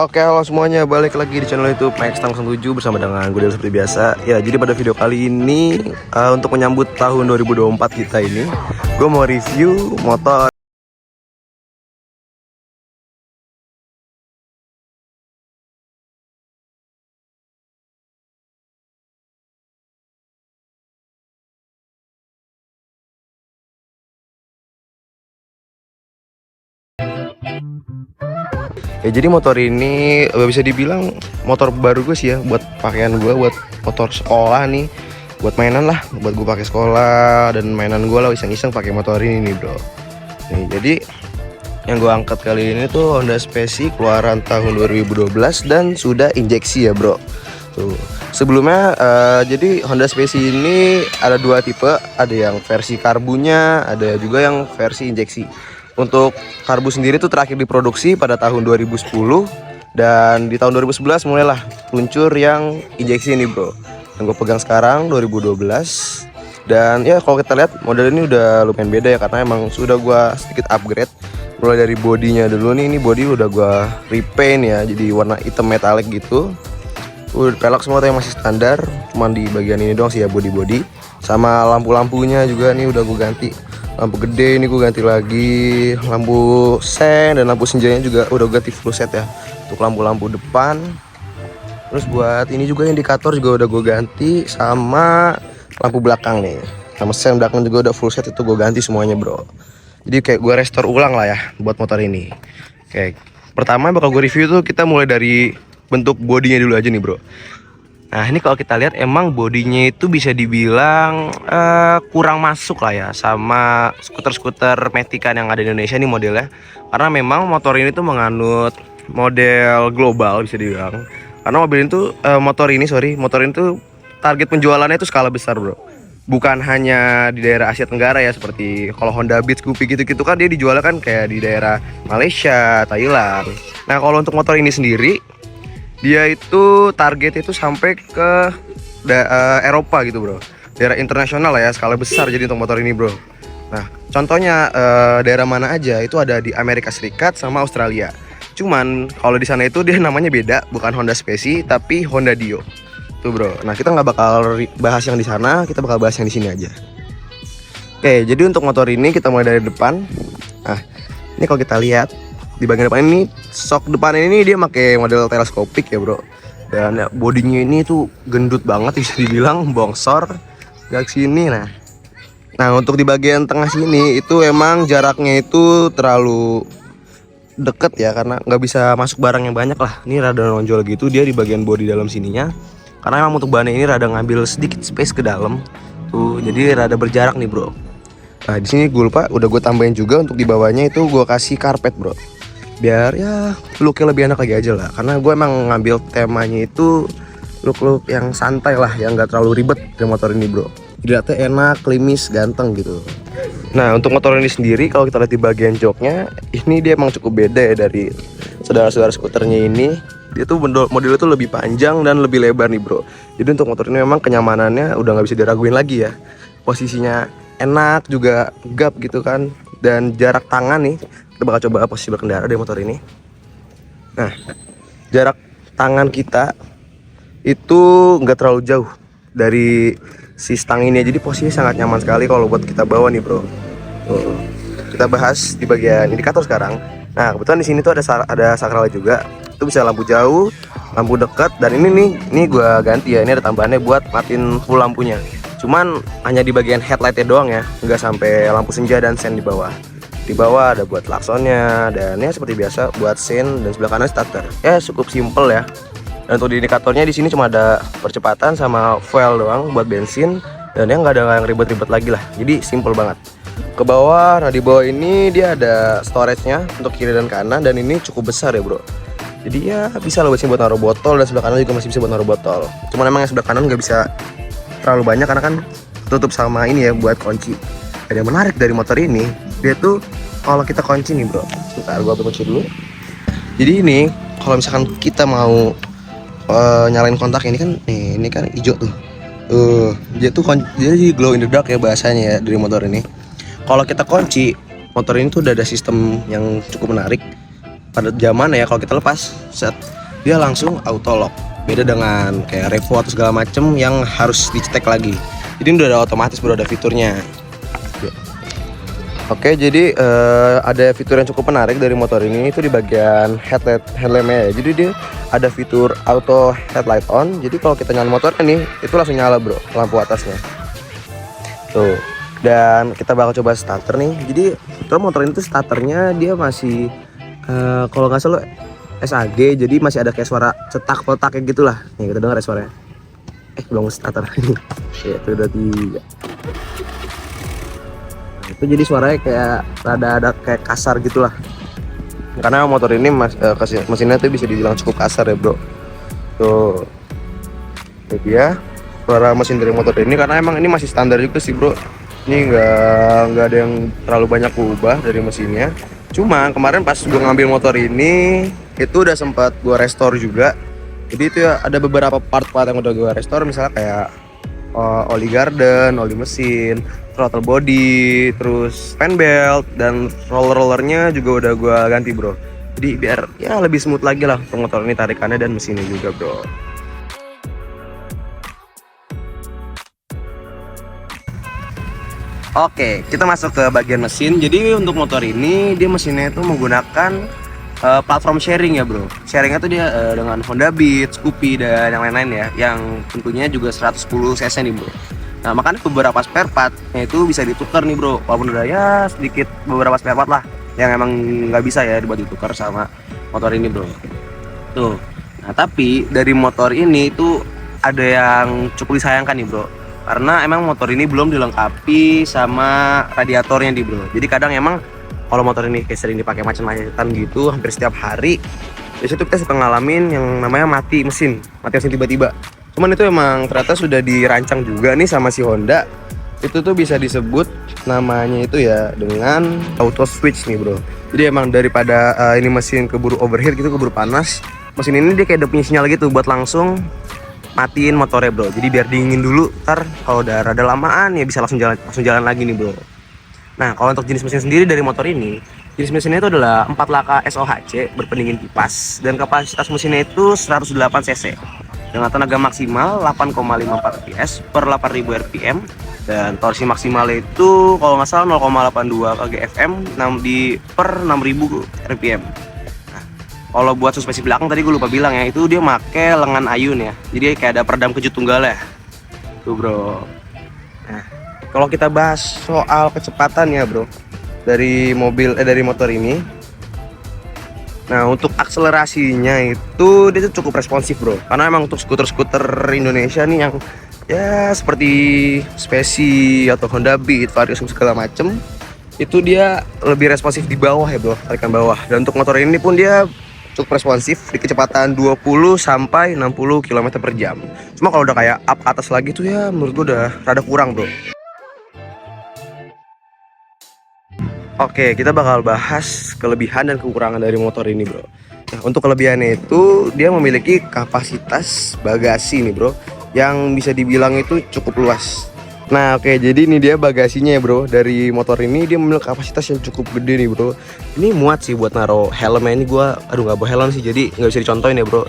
Oke, halo semuanya, balik lagi di channel YouTube Max Tang 7 bersama dengan gue Del seperti biasa. Ya, jadi pada video kali ini untuk menyambut tahun 2024 kita ini, gue mau review motor. Ya, jadi motor ini bisa dibilang motor baru gue sih ya, buat pakaian gue, buat motor sekolah nih, buat mainan lah, buat gue pakai sekolah dan mainan gue lah, iseng-iseng pakai motor ini nih bro. Nih, jadi yang gue angkat kali ini tuh Honda Speci keluaran tahun 2012 dan sudah injeksi ya bro. Tuh. Sebelumnya jadi Honda Speci ini ada dua tipe, ada yang versi karbunya, ada juga yang versi injeksi. Untuk karbu sendiri tuh terakhir diproduksi pada tahun 2010 dan di tahun 2011 mulailah luncur yang injeksi ini bro. Yang gue pegang sekarang 2012 dan ya kalau kita lihat model ini udah lumayan beda ya, karena emang sudah gue sedikit upgrade. Mulai dari bodinya dulu nih, ini body udah gue repaint ya, jadi warna hitam metalik gitu. Pelek semua tuh yang masih standar, cuman di bagian ini doang sih ya body sama lampu-lampunya juga nih udah gue ganti. Lampu gede ini gue ganti lagi, lampu sen dan lampu senjanya juga udah ganti full set ya untuk lampu-lampu depan. Terus buat ini juga indikator juga udah gue ganti, sama lampu belakang nih, sama sen belakang juga udah full set, itu gue ganti semuanya bro. Jadi kayak gue restore ulang lah ya buat motor ini. Kayak pertama bakal gue review tuh, kita mulai dari bentuk bodinya dulu aja nih bro. Nah ini kalau kita lihat emang bodinya itu bisa dibilang kurang masuk lah ya sama skuter-skuter Metikan yang ada di Indonesia nih modelnya. Karena memang motor ini tuh menganut model global bisa dibilang. Karena mobil itu motor ini tuh target penjualannya itu skala besar bro. Bukan hanya di daerah Asia Tenggara ya, seperti kalau Honda Beat, Scoopy gitu-gitu kan dia dijual kan kayak di daerah Malaysia, Thailand. Nah kalau untuk motor ini sendiri, dia itu target itu sampai ke Eropa gitu bro, daerah internasional lah ya, skala besar jadi untuk motor ini bro. Nah contohnya daerah mana aja, itu ada di Amerika Serikat sama Australia. Cuman kalau di sana itu dia namanya beda, bukan Honda Speci tapi Honda Dio tuh bro. Nah kita nggak bakal bahas yang di sana, kita bakal bahas yang di sini aja. Oke, jadi untuk motor ini kita mulai dari depan. Nah ini kalau kita lihat di bagian depan ini, sok depan ini dia pakai model teleskopik ya bro. Dan ya, bodinya ini tuh gendut banget bisa dibilang, bongsor gak sini. Nah untuk di bagian tengah sini itu emang jaraknya itu terlalu deket ya, karena nggak bisa masuk barang yang banyak lah. Ini rada nonjol gitu dia di bagian bodi dalam sininya, karena emang untuk bahannya ini rada ngambil sedikit space ke dalam tuh, jadi rada berjarak nih bro. Nah di sini gue lupa, udah gue tambahin juga untuk di bawahnya itu gue kasih karpet bro, biar ya looknya lebih enak lagi aja lah. Karena gue emang ngambil temanya itu look yang santai lah, yang gak terlalu ribet di motor ini bro. Dilihatnya enak, klimis, ganteng gitu. Nah untuk motor ini sendiri kalau kita lihat di bagian joknya, ini dia emang cukup beda ya dari saudara-saudara skuternya ini. Dia tuh modelnya tuh lebih panjang dan lebih lebar nih bro. Jadi untuk motor ini memang kenyamanannya udah gak bisa diraguin lagi ya. Posisinya enak juga, gap gitu kan. Dan jarak tangan nih, kita bakal coba posisi berkendara dari motor ini. Nah jarak tangan kita itu nggak terlalu jauh dari si stang ini, jadi posisinya sangat nyaman sekali kalau buat kita bawa nih bro. Tuh. Kita bahas di bagian indikator sekarang. Nah kebetulan di sini tuh ada sakral juga, itu bisa lampu jauh, lampu dekat, dan ini gue ganti ya, ini ada tambahannya buat matiin full lampunya. Cuman hanya di bagian headlightnya doang ya, nggak sampai lampu senja dan sen di bawah. Di bawah ada buat klaksonnya, dan ya seperti biasa buat sen, dan sebelah kanan starter. Ya cukup simple ya. Dan untuk di indikatornya di sini cuma ada percepatan sama fuel doang buat bensin, dan ya nggak ada yang ribet-ribet lagi lah. Jadi simple banget. Ke bawah, nah di bawah ini dia ada storage-nya untuk kiri dan kanan, dan ini cukup besar ya bro. Jadi ya bisa lo buat naruh botol, dan sebelah kanan juga masih bisa buat naruh botol. Cuman emang yang sebelah kanan nggak bisa terlalu banyak karena kan tutup sama ini ya buat kunci. Dan yang menarik dari motor ini, dia tuh kalau kita kunci nih bro, bentar gua ambil kunci dulu. Jadi ini kalau misalkan kita mau nyalain kontak ini kan, nih ini kan hijau tuh. Dia jadi glow in the dark ya bahasanya ya dari motor ini. Kalau kita kunci, motor ini tuh udah ada sistem yang cukup menarik. pada zaman ya kalau kita lepas set dia langsung auto lock. Beda dengan kayak Revo atau segala macem yang harus dicetek lagi. Jadi ini udah ada otomatis bro, ada fiturnya. Oke, jadi ada fitur yang cukup menarik dari motor ini itu di bagian headlampnya ya. Jadi dia ada fitur auto headlight on. Jadi kalau kita nyalain motor ini itu langsung nyala bro lampu atasnya. Tuh. Dan kita bakal coba starter nih. Jadi terus motor ini tuh starternya dia masih kalau nggak salah SAG. Jadi masih ada kayak suara cetak kotak kayak gitulah. Nih kita dengar ya suaranya. Belum starter. Ya itu udah 3. Itu jadi suaranya kayak ada kayak kasar gitulah, karena motor ini mesinnya tuh bisa dibilang cukup kasar ya bro. Tuh ini dia suara mesin dari motor ini, karena emang ini masih standar juga sih bro. Ini nggak ada yang terlalu banyak berubah dari mesinnya. Cuma kemarin pas gue ngambil motor ini itu udah sempat gue restore juga. Jadi itu ya ada beberapa part-part yang udah gue restore, misalnya kayak oli garden, oli mesin, throttle body, terus fan belt, dan rollernya juga udah gua ganti bro. Jadi biar ya lebih smooth lagi lah untuk motor ini tarikannya dan mesinnya juga bro. Oke, kita masuk ke bagian mesin. Jadi untuk motor ini dia mesinnya itu menggunakan platform sharing ya bro. Sharingnya tuh dia dengan Honda Beat, Scoopy dan yang lain-lain ya, yang tentunya juga 110 cc nih bro. Nah makanya beberapa spare partnya itu bisa ditukar nih bro, walaupun udah ya sedikit beberapa spare part lah yang emang nggak bisa ya dibuat ditukar sama motor ini bro. Tuh. Nah tapi dari motor ini itu ada yang cukup disayangkan nih bro, karena emang motor ini belum dilengkapi sama radiatornya nih bro. Jadi kadang emang kalau motor ini kayak sering dipakai macam-macam gitu hampir setiap hari, di situ kita suka ngalamin yang namanya mati mesin tiba-tiba. Cuman itu emang ternyata sudah dirancang juga nih sama si Honda. Itu tuh bisa disebut namanya itu ya dengan auto switch nih bro. Jadi emang daripada ini mesin keburu overheat gitu, keburu panas, mesin ini dia kayak ada punya sinyal gitu buat langsung matiin motornya bro. Jadi biar dingin dulu, ntar kalau udah rada lamaan ya bisa langsung jalan lagi nih bro. Nah kalau untuk jenis mesin sendiri dari motor ini, jenis mesinnya itu adalah 4 laka SOHC berpendingin kipas, dan kapasitas mesinnya itu 108 cc dengan tenaga maksimal 8,54 PS per 8000 rpm, dan torsi maksimal itu kalau nggak salah 0,82 kgfm di per 6000 rpm. Nah, kalau buat suspensi belakang tadi gue lupa bilang ya, itu dia make lengan ayun ya, jadi kayak ada peredam kejut tunggal ya tuh bro. Nah kalau kita bahas soal kecepatan ya bro dari motor ini, nah untuk akselerasinya itu dia tuh cukup responsif bro, karena emang untuk skuter-skuter Indonesia nih yang ya seperti Speci atau Honda Beat, Vario segala macem, itu dia lebih responsif di bawah ya bro, tarikan bawah. Dan untuk motor ini pun dia cukup responsif di kecepatan 20 sampai 60 km per jam. Cuma kalau udah kayak up atas lagi tuh ya menurut gue udah rada kurang bro. Oke, kita bakal bahas kelebihan dan kekurangan dari motor ini bro. Nah, untuk kelebihannya itu dia memiliki kapasitas bagasi nih bro, yang bisa dibilang itu cukup luas. Nah oke, jadi ini dia bagasinya ya bro. Dari motor ini dia memiliki kapasitas yang cukup gede nih bro. Ini muat sih buat naruh helmnya. Ini gua nggak bawa helm sih, jadi nggak bisa dicontohin ya bro.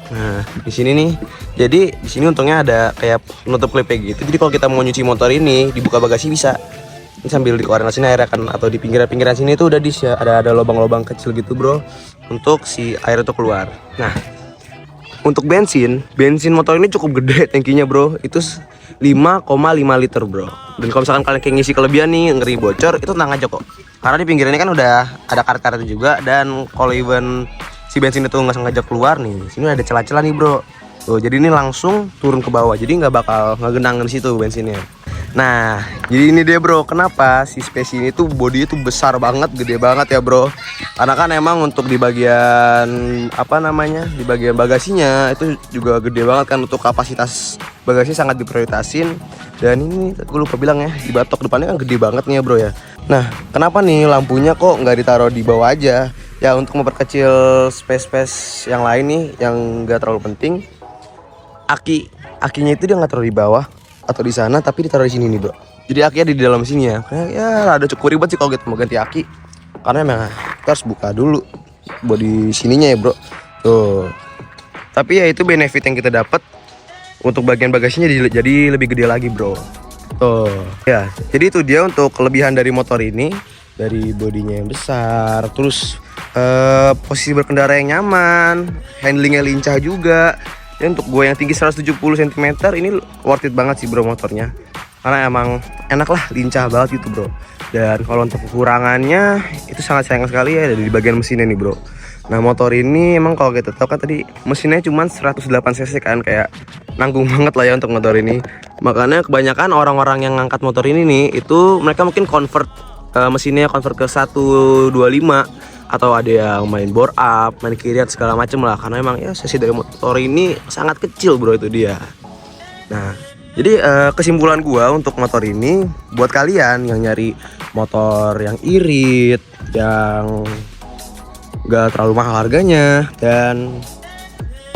Nah di sini nih, jadi di sini untungnya ada kayak penutup klipnya gitu. Jadi kalau kita mau nyuci motor ini, dibuka bagasi bisa. Ini sambil dikeluarin sini airnya kan, atau di pinggiran sini itu udah ada lubang-lubang kecil gitu bro, untuk si air itu keluar. Nah untuk bensin motor ini cukup gede tangkinya bro, itu 5,5 liter bro. Dan kalau misalkan kalian kayak ngisi kelebihan nih, ngeri bocor, itu tenang aja kok, karena di pinggirannya kan udah ada karet-karetnya juga. Dan kalau even si bensin itu nggak sengaja keluar nih, sini ada celah-celah nih bro. Tuh, jadi ini langsung turun ke bawah, jadi nggak bakal ngegenang di situ bensinnya. Nah, jadi ini dia bro, kenapa si Speci ini tuh bodinya tuh besar banget, gede banget ya bro. Karena kan emang untuk di bagian di bagian bagasinya itu juga gede banget kan, untuk kapasitas bagasi sangat diprioritasin. Dan ini gue lupa bilang ya, di batok depannya kan gede banget nih ya bro ya. Nah, kenapa nih lampunya kok nggak ditaruh di bawah aja? Ya untuk memperkecil space yang lain nih yang nggak terlalu penting. Akinya itu dia nggak taruh di bawah atau di sana, tapi ditaruh di sini nih bro. Jadi akinya di dalam sini ya. Ya ada cukup ribet sih kalau gitu mau ganti aki, karena memang kita harus buka dulu body sininya ya bro. Tuh. Tapi ya itu benefit yang kita dapat untuk bagian bagasinya jadi lebih gede lagi bro. Tuh. Ya, jadi itu dia untuk kelebihan dari motor ini. Dari bodinya yang besar, terus posisi berkendara yang nyaman, handlingnya lincah juga. Dan untuk gue yang tinggi 170 cm ini worth it banget sih bro motornya. Karena emang enak lah, lincah banget gitu bro. Dan kalau untuk kekurangannya itu sangat sayang sekali ya di bagian mesinnya nih bro. Nah motor ini emang kalau kita tahu kan tadi mesinnya cuma 108 cc kan, kayak nanggung banget lah ya untuk motor ini. Makanya kebanyakan orang-orang yang ngangkat motor ini nih itu mereka mungkin convert mesinnya convert ke 125 atau ada yang main bore up, main kirit segala macem lah, karena emang ya sesi dari motor ini sangat kecil bro, itu dia. Nah jadi kesimpulan gua untuk motor ini buat kalian yang nyari motor yang irit, yang gak terlalu mahal harganya, dan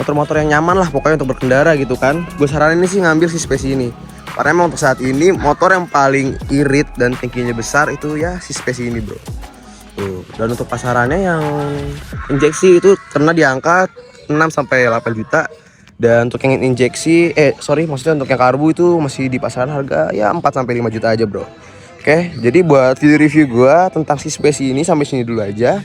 motor-motor yang nyaman lah pokoknya untuk berkendara gitu kan, gue saranin sih ngambil si Space ini. Karena emang untuk saat ini motor yang paling irit dan tangkinya besar itu ya si Space ini bro. Tuh. Dan untuk pasarannya yang injeksi itu kena di angka 6-8 juta. Dan untuk yang injeksi, maksudnya untuk yang karbu itu masih di pasaran harga ya 4-5 juta aja bro. Oke, jadi buat video review gue tentang si Space ini sampai sini dulu aja.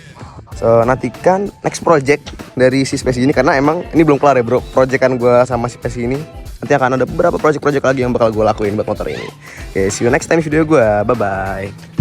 So nantikan next project dari si Space ini, karena emang ini belum kelar ya bro, projectan gue sama si Space ini. Nanti akan ada beberapa project-project lagi yang bakal gue lakuin buat motor ini. Oke, see you next time video gue, bye bye.